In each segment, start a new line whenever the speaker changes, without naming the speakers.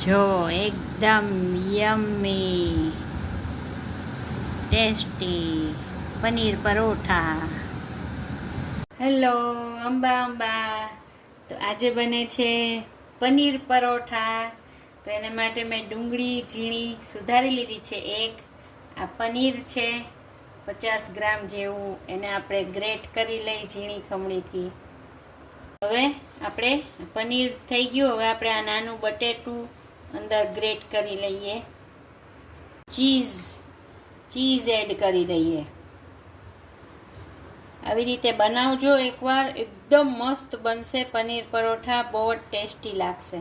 જો એકદમ yummy tasty paneer paratha. Hello Amba Amba. તો આજે બને છે પનીર પરોઠા. તો એના માટે મેં ડુંગળી ઝીણી સુધારી લીધી છે. આ પનીર છે 50 ગ્રામ જેવું, એને આપણે ગ્રેટ કરી લઈ ઝીણી ખમણીથી. હવે આપણે પનીર થઈ ગયું. હવે આપણે આ નાનું બટેટું અંદર ગ્રેટ કરી લઈએ. ચીઝ એડ કરી દઈએ. આવી રીતે બનાવજો એકવાર, એકદમ મસ્ત બનશે પનીર પરોઠા, બહુ જ ટેસ્ટી લાગશે.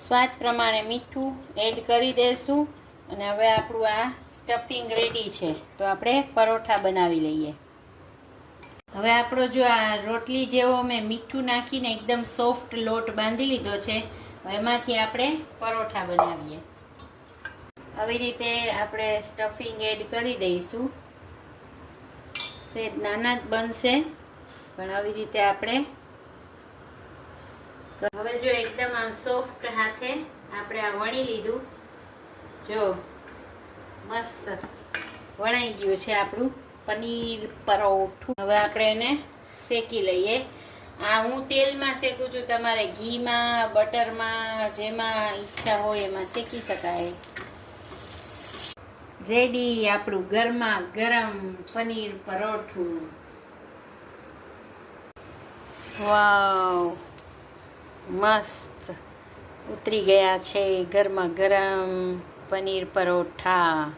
સ્વાદ પ્રમાણે મીઠું એડ કરી દઈશું. અને હવે આપણું આ સ્ટફિંગ રેડી છે, તો આપણે પરોઠા બનાવી લઈએ. હવે આપણો જો આ રોટલી જેવો મેં મીઠું નાખીને એકદમ સોફ્ટ લોટ બાંધી લીધો છે. એમાંથી આપણે પરોઠા બનાવીએ. આવી રીતે આપણે સ્ટફિંગ એડ કરી દઈશું. સેજ નાના જ બનશે, પણ આવી રીતે આપણે હવે જો એકદમ આમ સોફ્ટ હાથે આપણે આ વણી લીધું. જો મસ્ત વણાઈ ગયું છે આપણું પનીર પરોઠું. હવે આપણે એને શેકી લઈએ. આ હું તેલમાં શેકું છું, તમારે ઘીમાં, બટરમાં, જેમાં ઈચ્છા હોય એમાં શેકી શકાય. રેડી આપણું ગરમા ગરમ પનીર પરોઠું. વાવ, મસ્ત ઉતરી ગયા છે ગરમા ગરમ પનીર પરોઠા.